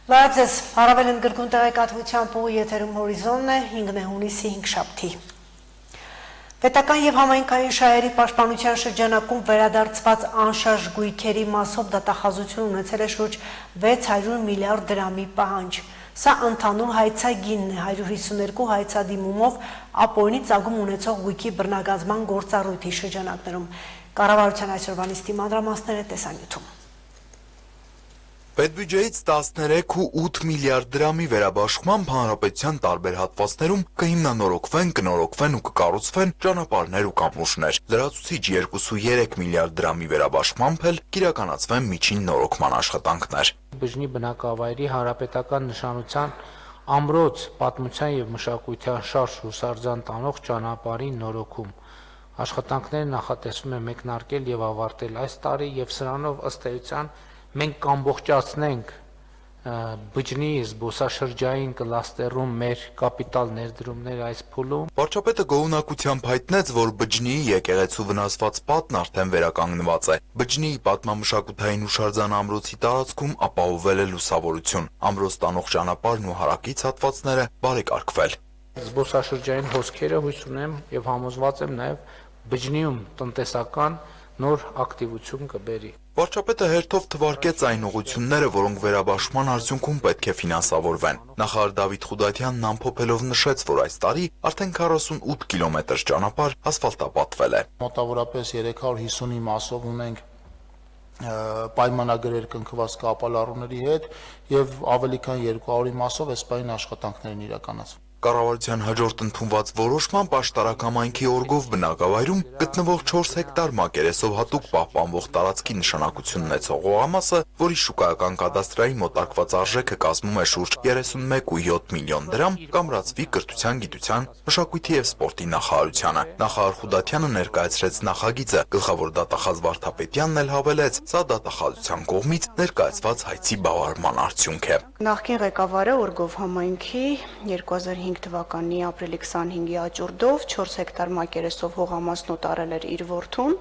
Լավ ձեզ, հարավել ընդգրկուն տեղեկատվության փողի եթերում հորիզոնն է 5 հունիսի 5 շաբթի։ Պետական եւ համայնքային շահերի պաշտպանության շրջանակում վերադարձված անշարժ գույքերի մասով դատախազություն ունեցել է շուրջ 600 միլիարդ դրամի պահանջ։ Սա ընդհանուր հայցագինն է 152 հայցադիմումով ապօրինի ծագում ունեցող գույքի բռնագազման գործառույթի շրջանակներում։ Կառավարության այսօրվա նիստի մանրամասները տեսանյութում։ Պետբյուջեից 13,8 միլիարդ դրամի վերաբաշխման հանրապետության տարբեր հատվածներում կհիմնանորոգվեն, կնորոգվեն ու կկառուցվեն ճանապարհներ ու կամուրջներ։ Լրացուցիչ 2,3 միլիարդ դրամի վերաբաշխմամբ էլ կիրականացվեն միջին նորոգման աշխատանքներ։ Բջջի բնակավայրի հանրապետական նշանության ամրոց պատմության եւ մշակութային շարժ հուսարձան տանող ճանապարհի նորոգում։ Աշխատանքները նախատեսվում է մեկնարկել եւ ավարտել այս տարի եւ սրանով ըստ էության մենք կամբողջացնենք բջջի զբոսաշրջային կլաստերում մեր կապիտալ ներդրումները այս փուլում։ Վարչապետը գոհունակությամբ հայտնեց, որ բջջի եկեղեցու վնասված պատն արդեն վերականգնված է։ Բջջի պատմամշակութային հուշարձան ամրոցի տարածքում ապահովել է լուսավորություն։ Ամրոց տանող ճանապարհն ու հարակից հատվածները բարեկարգվել։ Զբոսաշրջային հոսքերը հույս ունեմ եւ համոզված եմ նաեւ բջջիում տնտեսական նոր ակտիվություն կբերի։ Վարչապետը հերթով թվարկեց այն ուղղությունները, որոնք վերաբաշխման արդյունքում պետք է ֆինանսավորվեն։ Նախարար Դավիթ Խուդատյանն ամփոփելով նշեց, որ այս տարի արդեն 48 կիլոմետր ճանապարհ ասֆալտապատվել է։ Մոտավորապես 350-ի մասով ունենք պայմանագրեր կնքված կապալառուների հետ եւ ավելի քան 200-ի մասով այս պայն աշխատանքներն իրականացվում։ Կառավարության հաջորդ ընդունված որոշմամբ աշտարակ համայնքի օրգով բնակավայրում գտնվող 4 հեկտար մակերեսով հատուկ պահպանվող տարածքի նշանակություն ունեցող հողամասը, որի շուկայական կադաստրային մոտարկված արժեքը կազմում է շուրջ 31,7 միլիոն դրամ, կամրացվի կրթության, գիտության, մշակույթի եւ սպորտի նախարարությանը։ Նախարար Խուդատյանը ներկայացրեց նախագիծը, գլխավոր դատախազ Վարդապետյանն էլ հավելեց, սա դատախազության կողմից ներկայացված հայցի բավարարման արդյունք է։ Նախկին ղեկավարը օրգով համայնքի 2005 թվականի ապրիլի 25-ի աճուրդով 4 հեկտար մակերեսով հողամասն օտարել էր իր որդուն,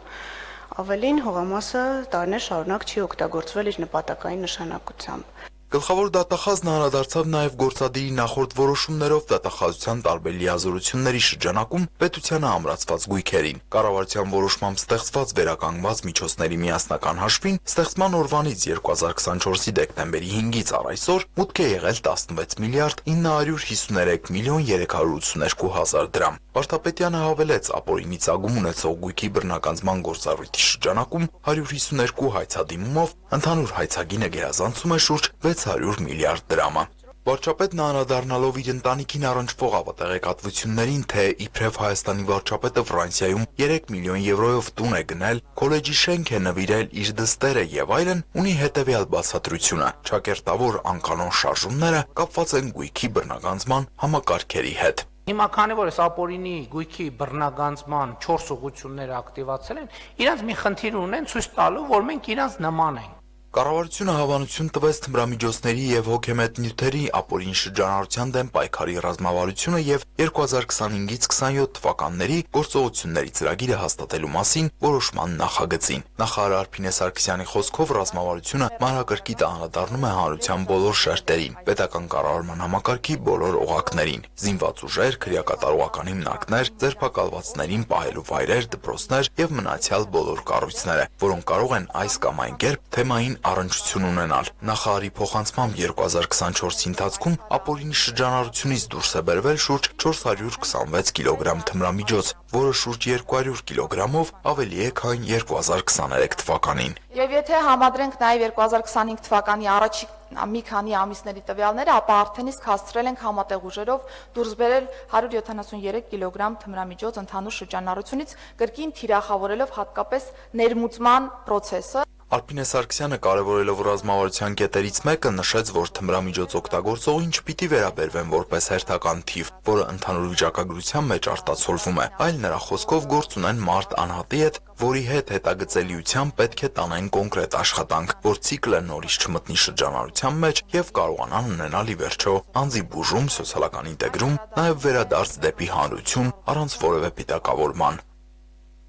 ավելին հողամասը տարիներ շարունակ չի օգտագործվել իր նպատակային նշանակությամբ։ Գլխավոր դատախազն անդրադարձավ նաև գործադիրի նախորդ որոշումներով դատախազության տարբեր լիազորությունների շրջանակում պետությանը ամրացված գույքերին։ Կառավարության որոշմամբ ստեղծված վերականգնված միջոցների միասնական հաշվին ստեղծման օրվանից 2024-ի դեկտեմբերի 5-ից առ այսօր մուտք է եղել 16 միլիարդ 953 միլիոն 382 հազար դրամ։ Վարդապետյանը հավելեց, ապօրինի ծագում ունեցող գույքի բռնագանձման գործառույթի շրջանակում 152 հայցադիմումով ընդհանուր հայցագինը գերազանցում է շուրջ 600 միլիարդ դրամը։ Վարչապետն անդրադառնալով իր ընտանիքին առնչվող ապատեղեկատվություններին, թե իբրև Հայաստանի վարչապետը Ֆրանսիայում 3 միլիոն եվրոյով տուն է գնել, քոլեջի շենք է նվիրել իր դստերը եւ այլն, ունի հետեւյալ բացատրությունը. ճակերտավոր անկանոն շարժումները կապված են գույքի բռնագանձման համակարգերի հետ։ Հիմա քանի որ այս ապօրինի գույքի բռնագանձման 4 ուղղությունները ակտիվացել են, իրանց մի խնդիր ունեն ցույց տալու, որ մենք իրանց նման ենք։ Կառավարությունը հավանություն տվեց թմրամիջոցների եւ հոգեմետ նյութերի ապօրինի շրջանառության դեմ պայքարի ռազմավարությունը եւ 2025-ից 27 թվականների գործողությունների ծրագիրը հաստատելու մասին որոշման նախագծին։ Նախարար Արփինե Սարգսյանի խոսքով ռազմավարությունը մանրակրկիտ անդրադառնում է հանրության բոլոր շերտերին, պետական կառավարման համակարգի բոլոր օղակներին, զինված ուժեր, քրեակատարողական հիմնարկներ, ձերբակալվածներին պահելու վայրեր, դպրոցներ եւ մնացյալ բոլոր կառույցները, որոնք կարող են այս կամ այն կերպ թեմային առնչություն ունենալ։ Նախարարի փոխանցմամբ 2024-ի ընթացքում ապօրինի շրջանառությունից դուրս է բերվել շուրջ 426 կիլոգրամ թմրամիջոց, որը շուրջ 200 կիլոգրամով ավելի է, քան 2023 թվականին։ Եվ եթե համադրենք նաև 2025 թվականի առաջին մի քանի ամիսների տվյալները, ապա արդեն իսկ հասցրել ենք համատեղ ուժերով դուրս բերել 173 կիլոգրամ թմրամիջոց ընդհանուր շրջանառությունից, կրկին թիրախավորելով հատկապես ներմուծման process-ը։ Արփինե Սարգսյանը կարևորելով ռազմավարության կետերից մեկը նշեց, որ թմրամիջոց օգտագործողին չպիտի վերաբերվեն որպես հերթական թիվ, որը ընդհանուր վիճակագրության մեջ արտացոլվում է, այլ նրա խոսքով գործ ունեն մարդ անհատի հետ, որի հետ հետագծելիությամբ պետք է տանեն կոնկրետ աշխատանք, որ ցիկլը նորից չմտնի շրջանառության մեջ եւ կարողանան ունենալ ի վերջո անձի բուժում, սոցիալական ինտեգրում, նաեւ վերադարձ դեպի հանրություն առանց որևէ պիտակավորման։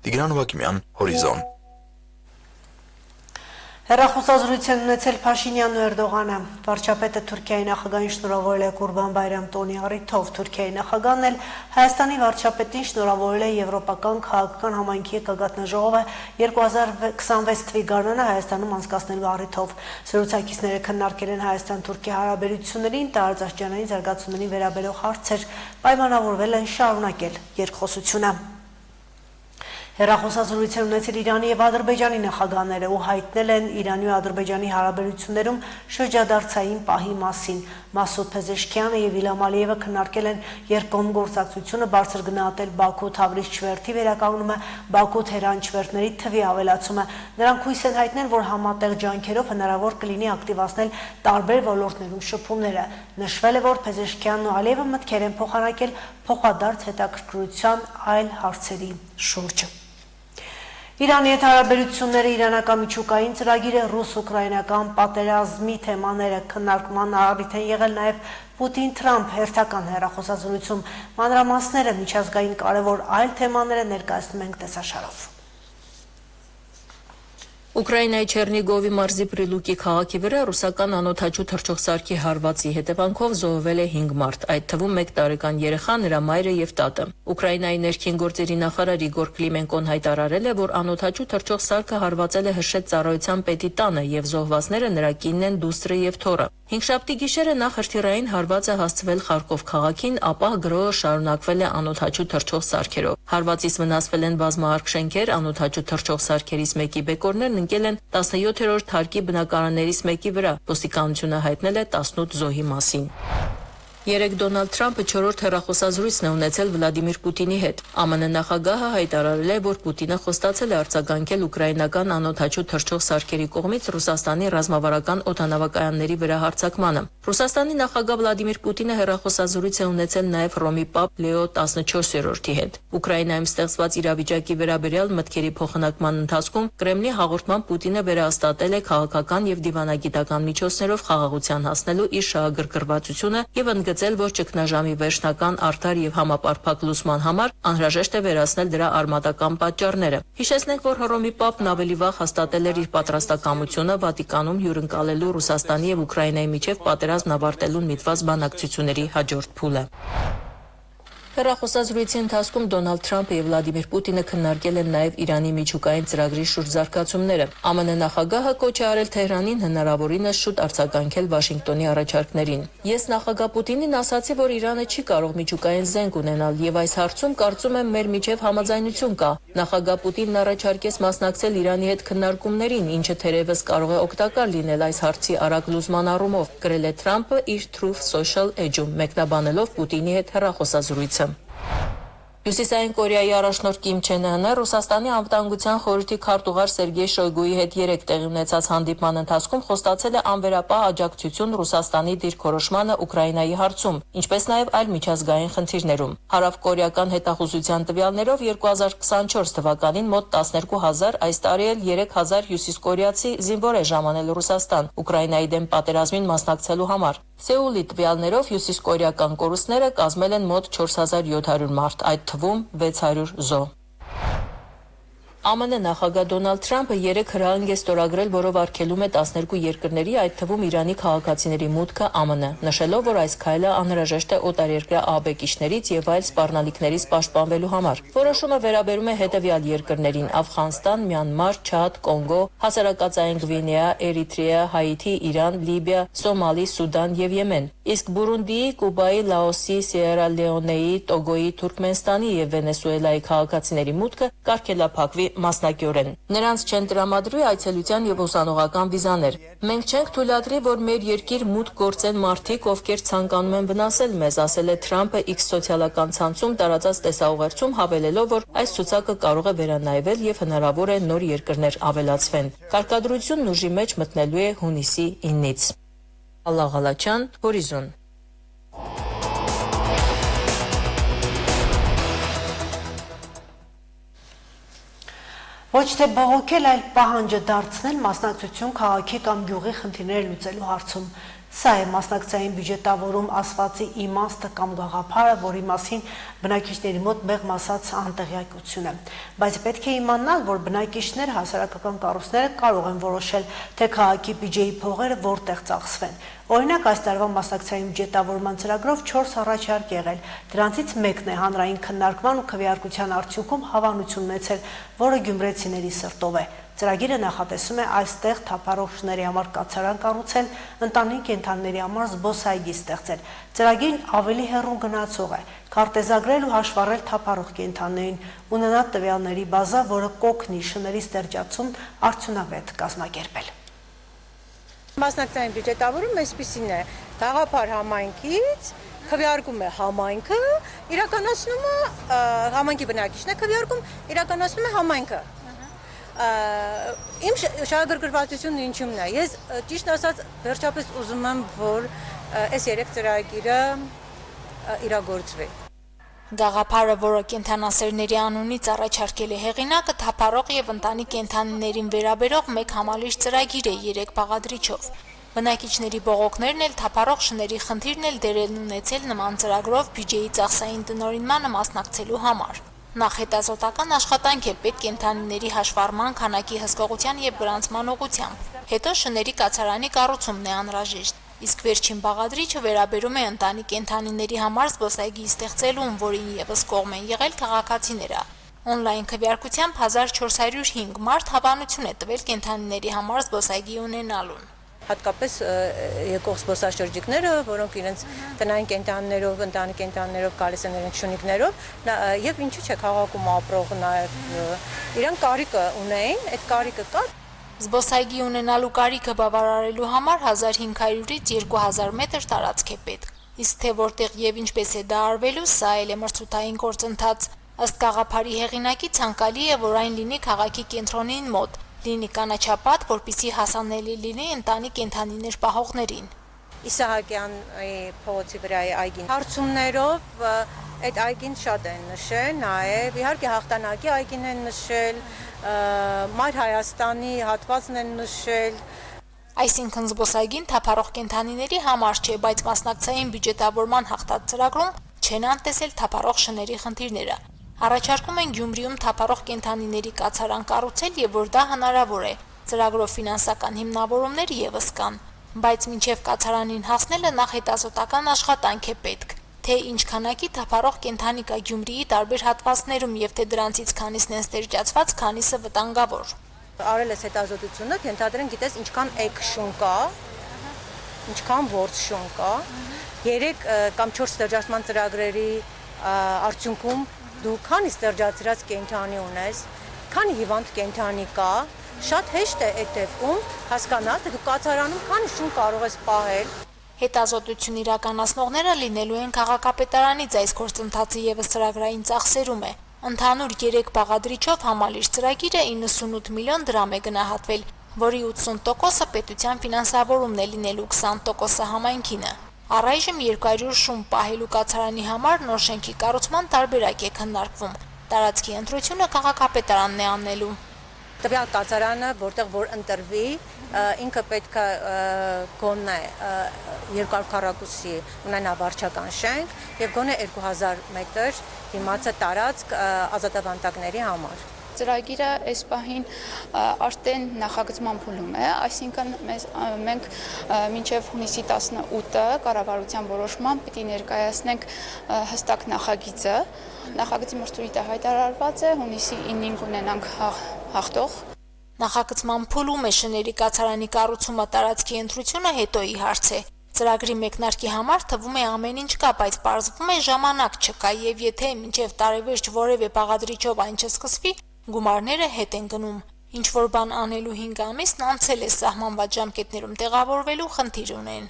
Տիգրան Վակիմյան, Հորիզոն։ Հեռախոսազրույցն ունեցել Փաշինյանն ու Էրդողանը։ Վարչապետը Թուրքիայի նախագահին շնորհավորել է Կուրբան Բայրամ տոնի առիթով։ Թուրքիայի նախագահն էլ Հայաստանի վարչապետին շնորհավորել է Եվրոպական քաղաքական համայնքի գագաթնաժողովը 2026 թվականի գարնանը Հայաստանում անցկացնելու առիթով։ Զրուցակիցները քննարկել են Հայաստան-Թուրքիա հարաբերություններին, տարածաշրջանային զարգացումներին վերաբերող հարցեր, պայմանավորվել են շարունակել երկխոսությունը։ Հեռախոսազրույցն ունեցել Իրանի եւ Ադրբեջանի նախագահները ու հայտնել են Իրանի ու Ադրբեջանի հարաբերություններում շրջադարձային պահի մասին։ Մասուդ Փեզեշքյանը եւ Իլհամ Ալիևը քննարկել են երկկողմ գործակցությունը բարձր գնահատել Բաքու-Թավրիզ չվերթի վերականգնումը, Բաքու-Թեհրան չվերթների թվի ավելացումը։ Նրանք հույս են հայտնել, որ համատեղ ջանքերով հնարավոր կլինի ակտիվացնել տարբեր ոլորտներում շփումները։ Նշվել է, որ Փեզեշքյանն ու Ալիևը մտքեր են փոխանակել փոխադարձ հետաքրքրության այլ հարցերի շուրջ։ Իրանի հետ հարաբերությունները իրանական միջուկային ծրագիրը ռուս-ուկրաինական պատերազմի թեմաները քննարկման առիթ են եղել նաև Պուտին-Թրամփ հերթական հեռախոսազրույցում։ Մանրամասները միջազգային կարևոր այլ թեմաները ներկայացնում ենք տեսաշարով։ Ուկրաինայի Չեռնիգովի մարզի Պրիլուկի քաղաքի վրա ռուսական անօդաչու թռչող հարվածի հետևանքով զոհվել է 5 մարդ, այդ թվում 1 տարեկան երեխա, նրա մայրը եւ տատը։ Ուկրաինայի ներքին գործերի նախարար Իգոր Կլիմենկոն հայտարարել է, որ անօդաչու թռչող սարքը հարվածել է հրշեջ ծառայության պետի տանը եւ զոհվածները նրա կինն են, դուստրը եւ թոռը։ Հինգշաբթի գիշերը նախ հրթիռային հարվածը հասցվել Խարկով քաղաքին, ապա գրոհը շարունակվել է անօդաչու թռչող սարքերով։ Հարվածից վնասվել են բազմահարկ շենքեր, անօդաչու թռչող սարքերից մեկի բեկորներն ընկել են 17-րդ հարկի բնակարաններից մեկի վրա։ Ոստիկանությունը հայտնել է 18 զոհի մասին։ Երեկ Դոնալդ Թրամփը 4-րդ հեռախոսազրույցն է ունեցել Վլադիմիր Պուտինի հետ։ ԱՄՆ նախագահը հայտարարել է, որ Պուտինը խոստացել է արձագանքել ուկրաինական անօդաչու թռչող սարքերի կողմից Ռուսաստանի ռազմավարական օդանավակայանների վրա հարձակմանը։ Ռուսաստանի նախագահ Վլադիմիր Պուտինը հեռախոսազրույց է ունեցել նաև Ռոմի Պապ Լեո 14-րդի հետ։ Ուկրաինայում ստեղծված իրավիճակի վերաբերյալ մտքերի փոխանակման ընթացքում Կրեմլի հաղորդման Պուտինը վերահաստատել է քաղաքական եւ դիվանագիտական միջոցներով խաղաղության հասնելու իր շահագրգռվածությունը եւ ընդգծել, որ ճգնաժամի վերջնական արդար եւ համապարփակ լուսման համար անհրաժեշտ է վերացնել դրա արմատական պատճառները։ Հիշեցնենք, որ Հռոմի Պապն ավելի վաղ հաստատել էր իր պատրաստակամությունը Վատիկանում հյուրընկալելու Ռուսաստանի եւ Ուկրաինայի միջև պատերազմն ավարտելուն միտված բանակցությունների հաջորդ փուլը։ Հեռախոսազրույցի ընթացքում Դոնալդ Թրամփը եւ Վլադիմիր Պուտինը քննարկել են նաև Իրանի միջուկային ծրագրի շուրջ զարգացումները։ ԱՄՆ նախագահը կոչ է արել Թեհրանին հնարավորինս շուտ արձագանքել Վաշինգտոնի առաջարկներին։ Ես նախագահ Պուտինին ասացի, որ Իրանը չի կարող միջուկային զենք ունենալ եւ այս հարցում կարծում եմ մեր միջև համաձայնություն կա։ Նախագահ Պուտինն առաջարկեց մասնակցել Իրանի հետ քննարկումներին, ինչը թերևս կարող է օգտակար լինել այս հարցի արագ լուծման առումով, գրել է Թրամփը իր Truth Social էջում, մեկնաբանելով Պուտինի հետ հեռախոսազրույցը։ Հյուսիսային Կորեայի առաջնորդ Կիմ Չեն Ընը Ռուսաստանի անվտանգության խորհրդի քարտուղար Սերգեյ Շոյգուի հետ երեկ տեղի ունեցած հանդիպման ընթացքում խոստացել է անվերապահ աջակցություն Ռուսաստանի դիրքորոշմանը Ուկրաինայի հարցում, ինչպես նաև այլ միջազգային խնդիրներում։ Հարավկորեական հետախուզության տվյալներով 2024 թվականին մոտ 12,000, այս տարի էլ 3,000 հյուսիսկորեացի զինվոր է ժամանել Ռուսաստան Ուկրաինայի դեմ պատերազմին մասնակցելու համար։ Սեուլի տվյալներով հյուսիսկորեական կորուստները կազմել են մոտ 4700 մարդ, այդ թվում 600 զոհ։ ԱՄՆ նախագահ Դոնալդ Թրամփը երեկ հրահանգ է ստորագրել, որով արգելում է 12 երկրների, այդ թվում Իրանի քաղաքացիների մուտքը ԱՄՆ, նշելով, որ այս քայլը անհրաժեշտ է օտարերկրյա ահաբեկիչներից եւ այլ սպառնալիքներից պաշտպանվելու համար։ Որոշումը վերաբերում է հետեւյալ երկրներին՝ Աֆղանստան, Մյանմար, Չադ, Կոնգո, Հասարակածային Գվինեա, Էրիտրեա, Հայիթի, Իրան, Լիբիա, Սոմալի, Սուդան եւ Եմեն։ Իսկ Բուրունդիի, Կուբայի, Լաոսի, Սիերա Լեոնեի, Տոգոյի, Թուրքմենստանի եւ Վենեսուելայի քաղաքացիների մուտքը կարգելափակվի մասնակիորեն։ Նրանց չեն տրամադրվի այցելության եւ ուսանողական վիզաներ։ Մենք չենք թույլատրի, որ մեր երկիր մուտք գործեն մարդիկ, ովքեր ցանկանում են վնասել մեզ, ասել է Թրամփը X սոցիալական ցանցում տարածած տեսաուղերձում, հավելելով, որ այս ցուցակը կարող է վերանայվել եւ հնարավոր է նոր երկրներ ավելացվեն։ Կարգադրությունն ուժի մեջ մտնելու է հունիսի 9-ից։ Ալլա Ղալաչյան, Հորիզոն։ Ոչ թե բողոքել, այլ պահանջը դարձնել մասնակցություն քաղաքի կամ գյուղի խնդիրները լուծելու հարցում։ Սա է մասնակցային բյուջետավորում ասվածի իմաստը կամ գաղափարը, որի մասին բնակիչների մոտ մեղմ ասած անտեղյակություն է։ Բայց պետք է իմանալ, որ բնակիչները հասարակական կառույցները կարող են որոշել, թե քաղաքի բյուջեի փողերը որտեղ ծախսվեն։ Օրինակ, այս տարվա մասնակցային բյուջետավորման ծրագրով 4 առաջարկ եղել։ Դրանցից մեկն է հանրային քննարկման ու քվեարկության արդյունքում հավանություն ունեցել, որը գյումրեցիների սրտով է։ Ծրագիրը նախատեսում է այստեղ թափառողջների համար կացարան կառուցել, ընտանիք կենդանիների համար զբոսայգի ստեղծել։ Ծրագիրն ավելի հեռուն գնացող է, քարտեզագրել ու հաշվառել թափառող կենդանիներին, ունենալ տվյալների բազա, որը կօգնի շների ստերջացում արդյունավետ կազմակերպել։ Մասնակցային բյուջետավորումը այսպիսին է, գաղափար համայնքից քվեարկում է համայնքը, իրականացնում է համայնքի բնակիչն է քվեարկում, իրականացնում է համայնքը։ Իմ շահագրգռվածությունն ինչումն է, ես ճիշտ ասած վերջապես ուզում եմ, որ այս 3 ծրագիրը իրագործվի։ Գաղափարը, որը կենդանասերների անունից առաջարկել է հեղինակը, թափառող եւ ընտանի կենդանիներին վերաբերող մեկ համալիր ծրագիր է 3 բաղադրիչով։ Բնակիչների բողոքներն էլ թափառող շների խնդիրն էլ դերելն ունեցել նման ծրագրով բյուջեի ծախսային տնօրինմանը մասնակցելու համար։ Նախ հետազոտական աշխատանք է պետք կենդանիների հաշվառման, քանակի հսկողության եւ գրանցման ուղղությամբ։ Հետո շների կացարանի կառուցումն է անհրաժեշտ։ Իսկ վերջին բաղադրիչը վերաբերում է ընտանի կենդանիների համար զբոսայգի ստեղծելուն, որին եւս կողմ են եղել քաղաքացիները։ Օնլայն քվեարկությամբ 1405 մարդ հավանություն է տվել կենդանիների համար զբոսայգի ունենալուն։ Հատկապես եկող զբոսաշրջիկները, որոնք իրենց տնային կենդանիներով, ընտանի կենդանիներով գալիս են իրենց շունիկներով, եւ ինչու՞ չէ քաղաքում ապրող նաեւ իրենք կարիքը ունեին, այդ կարիքը կար։ Զբոսայգի ունենալու կարիքը բավարարելու համար 1500-ից 2000 մետր տարածք է պետք։ Իսկ թե որտեղ եւ ինչպես է դա արվելու, սա էլ է մրցութային գործընթաց։ Ըստ գաղափարի հեղինակի ցանկալի է, որ այն լինի քաղաքի կենտրոնին մոտ, լինի կանաչապատ, որպեսզի հասանելի լինի ընտանի կենդանիներ պահողներին։ Իսահակյան փողոցի վրայի այգին հարցումներով այդ այգին շատ են նշել, նաև իհարկե հաղթանակի այգին են նշել, Մայր Հայաստանի հատվածն են նշել։ Այսինքն զբոսայգին թափառող կենդանիների համար չէ, բայց մասնակցային բյուջետավորման հաղթած ծրագրում չեն անտեսել թափառող շների խնդիրները։ Առաջարկում են Գյումրիում թափառող կենդանիների կացարան կառուցել եւ որ դա հնարավոր է։ Ծրագրով ֆինանսական հիմնավորումներ եւս կան, բայց մինչեւ կացարանին հասնելը նախ հետազոտական աշխատանք է պետք, թե ինչ քանակի թափառող կենդանի կա Գյումրիի տարբեր հատվածներում եւ թե դրանցից քանիսն են ստերջացված, քանիսը վտանգավոր։ Արել ես հետազոտությունը, ենթադրենք գիտես ինչքան էկ շուն կա, ինչքան որց շուն կա, 3 կամ 4 ստերջացման ծրագրերի արդյունքում դու քանի ստերջացրած կենդանի ունես, քանի հիվանդ կենդանի կա, շատ հեշտ է այդ դեպքում հասկանալ, թե դու կացարանում քանի շուն կարող ես պահել։ Հետազոտություն իրականացնողները լինելու են քաղաքապետարանից, այս գործընթացը եւս ծրագրային ծախսերում է։ Ընդհանուր 3 բաղադրիչով համալիր ծրագիրը 98 միլիոն դրամ է գնահատվել, որի 80%-ը պետության ֆինանսավորումն է լինելու, 20%-ը համայնքինը։ Առայժմ 200 շուն պահելու կացարանի համար նոր շենքի կառուցման տարբերակ է քննարկվում։ Տարածքի ընտրությունը քաղաքապետարանն է անելու։ Տվյալ կացարանը, որտեղ որ ընտրվի, ինքը պետք է գոնե 200 քառակուսի ունենա վարչական շենք եւ գոնե 2000 մետր դիմացը տարածք ազատավանդակների համար։ Ծրագիրը այս պահին արդեն նախագծման փուլում է, այսինքն մենք մինչև հունիսի 18-ը կառավարության որոշմամբ պիտի ներկայացնենք հստակ նախագիծը։ Նախագծի մրցույթը հայտարարված է, հունիսի 9-ին կունենանք հաղթող։ Նախագծման փուլում է շների կացարանի կառուցումը, տարածքի ընտրությունը հետոյի հարց է։ Ծրագրի մեկնարկի համար թվում է ամեն ինչ կա, բայց պարզվում է ժամանակ չկա եւ եթե մինչեւ տարեվերջ որևէ բաղադրիչով այն չսկսվի, գումարները հետ են գնում։ Ինչ որ բան անելու 5 ամիսն անցել է, սահմանված ժամկետներում տեղավորվելու խնդիր ունեն։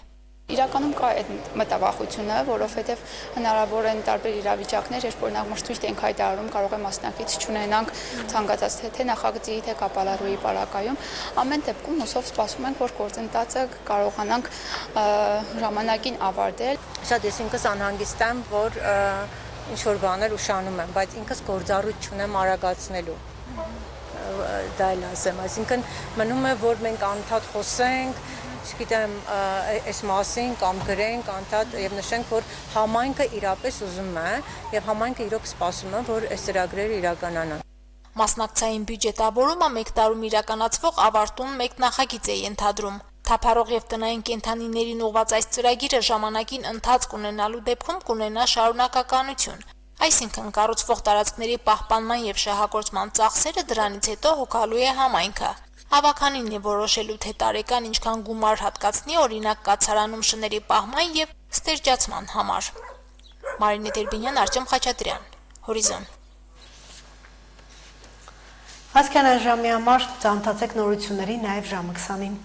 Իրականում կա այդ մտավախությունը, որովհետև հնարավոր են տարբեր իրավիճակներ, երբ օրինակ մրցույթ ենք հայտարարում, կարող է մասնակից չունենանք ցանկացած թե նախագծի, թե կապալառուի պարակայում։ Ամեն դեպքում հուսով սպասում ենք, որ գործընթացը կարողանանք ժամանակին ավարտել։ Շատ ես ինքս անհանգիստ եմ, որ ինչ որ բաներ ուշանում եմ, բայց ինքս գործառույթ չունեմ արագացնելու։ Դա էլ ասեմ, այսինքն մնում է, որ մենք անդադ խոսենք, չգիտեմ, այս մասին կամ գրենք, անդադ եւ նշենք, որ համայնքը իրապես ուզում է եւ համայնքը իրոք սպասում է, որ այս ծրագրերը իրականանան։ Մասնակցային բյուջետավորումը մեկ տարում իրականացվող ավարտուն մեկ նախագիծ է ենթադրում։ Թափառող եւ տնային կենդանիներին ուղղված այս ծրագիրը ժամանակին ընթացք ունենալու դեպքում կունենա շարունակականություն։ Այսինքն կառուցվող տարածքների պահպանման եւ շահագործման ծախսերը դրանից հետո հոգալու է համայնքը։ Ավականին է որոշելու, թե տարեկան ինչքան գումար հատկացնի օրինակ կացարանում շների պահման եւ ստերջացման համար։ Մարինե Տերբինյան, Արտյոմ Խաչատրյան, Հորիզոն։ Հասկանան ժամի համար ծանոթացեք նորությունների նաև ժամը 20-ին։